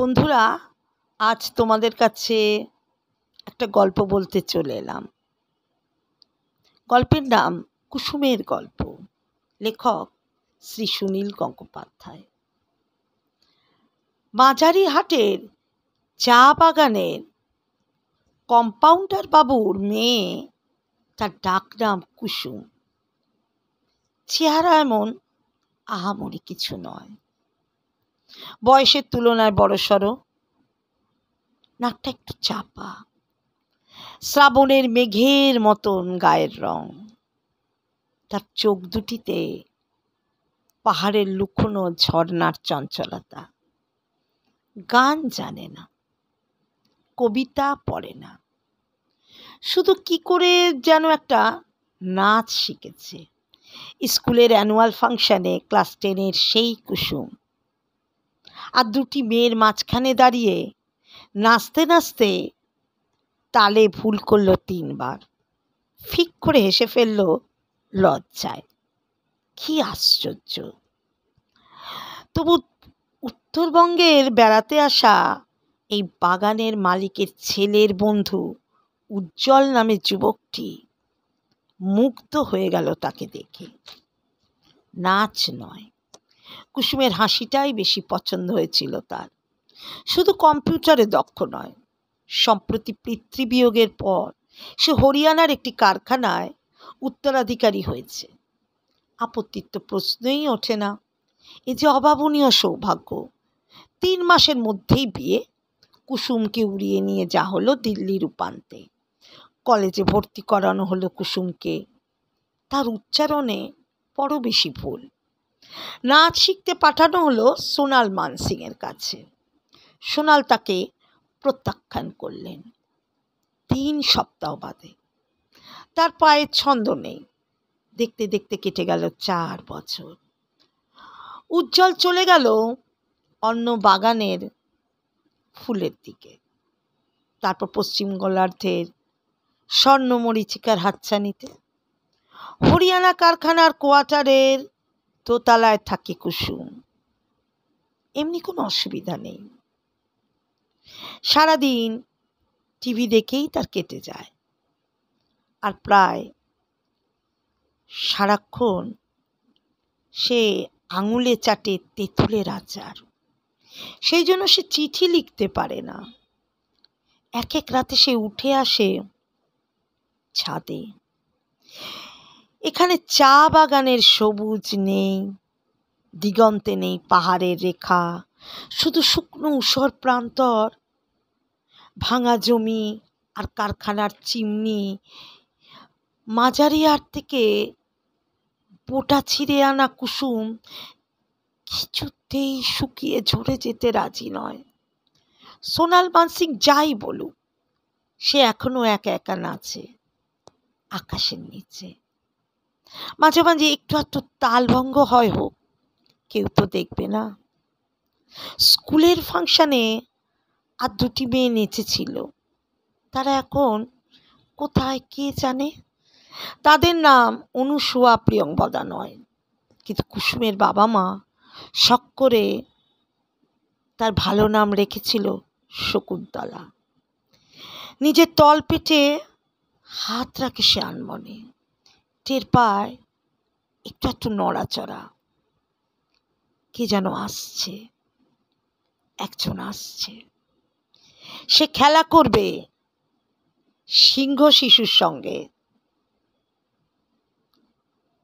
বন্ধুরা, আজ তোমাদের কাছে একটা গল্প বলতে চলে এলাম। গল্পের নাম কুসুমের গল্প। লেখক শ্রী সুনীল গঙ্গোপাধ্যায়। মাঝারিহাটের চা বাগানের কম্পাউন্ডার বাবুর মেয়ে, তার ডাকনাম কুসুম। চেহারা এমন আহামরি কিছু নয়, বয়সের তুলনায় বড়সড়, নাকটা একটু চাপা, শ্রাবণের মেঘের মতন গায়ের রং। তার চোখ দুটিতে পাহাড়ের লুকোনো ঝর্ণার চঞ্চলতা। গান জানে না, কবিতা পড়ে না, শুধু কি করে যেন একটা নাচ শিখেছে। স্কুলের অ্যানুয়াল ফাংশনে ক্লাস 10-এর সেই কুসুম আর দুটি মেয়ের মাঝখানে দাঁড়িয়ে নাচতে নাচতে তালে ভুল করলো 3 বার। ফিক করে হেসে ফেললো লজ্জায়। কি আশ্চর্য! তবু উত্তরবঙ্গের বেড়াতে আসা এই বাগানের মালিকের ছেলের বন্ধু উজ্জ্বল নামে যুবকটি মুগ্ধ হয়ে গেল তাকে দেখে। নাচ নয়, কুসুমের হাসিটাই বেশি পছন্দ হয়েছিল তার। শুধু কম্পিউটারে দক্ষ নয়, সম্প্রতি পিতৃবিয়োগের পর সে হরিয়ানার একটি কারখানায় উত্তরাধিকারী হয়েছে। আপত্তির তো প্রশ্নই ওঠে না। এ যে অভাবনীয় সৌভাগ্য। 3 মাসের মধ্যেই বিয়ে। কুসুমকে উড়িয়ে নিয়ে যা হলো দিল্লির উপান্তে। কলেজে ভর্তি করানো হলো কুসুমকে। তার উচ্চারণে বড় বেশি ভুল। নাচ শিখতে পাঠানো হলো সোনাল মানসিংয়ের কাছে। সোনাল তাকে প্রত্যাখ্যান করলেন 3 সপ্তাহ বাদে। তার পায়ের ছন্দ নেই। দেখতে দেখতে কেটে গেল 4 বছর। উজ্জ্বল চলে গেল অন্য বাগানের ফুলের দিকে। তারপর পশ্চিম গোলার্ধের স্বর্ণমরীচিকার হাতছানিতে। হরিয়ানা কারখানার কোয়ার্টারের দোতলায় থাকে কুসুম। এমনি কোনো অসুবিধা নেই। সারাদিন টিভি দেখেই তার কেটে যায়। আর প্রায় সারাক্ষণ সে আঙুলে চাটে তেঁতুলের আচার। সেই জন্য সে চিঠি লিখতে পারে না। এক এক রাতে সে উঠে আসে ছাদে। এখানে চা বাগানের সবুজ নেই, দিগন্তে নেই পাহাড়ের রেখা, শুধু শুকনো ঊষর প্রান্তর, ভাঙা জমি আর কারখানার চিমনি। মাঝারিহাট থেকে বোটা ছিঁড়ে আনা কুসুম কিছুতেই শুকিয়ে ঝরে যেতে রাজি নয়। সোনাল মানসিং যাই বলুক, সে এখনো একা একা নাচে আকাশের নিচে। মাঝে মাঝে একটু একটু তালভঙ্গ হয় হোক, কেউ তো দেখবে না। স্কুলের ফাংশনে আর 2টি মেয়ে নেচেছিল। তারা এখন কোথায় কে জানে। তাদের নাম অনুসুয়া, প্রিয়ংবদা নয়। কিন্তু কুসুমের বাবা মা শখ করে তার ভালো নাম রেখেছিল শকুন্তলা। নিজের তল পেটে হাত রাখে সে আনমনে। টের পায় একটু একটু নড়াচড়া। কে যেন আসছে, একজন আসছে। সে খেলা করবে সিংহ শিশুর সঙ্গে।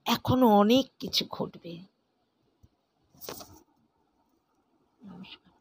এখনো অনেক কিছু ঘটবে। নমস্কার।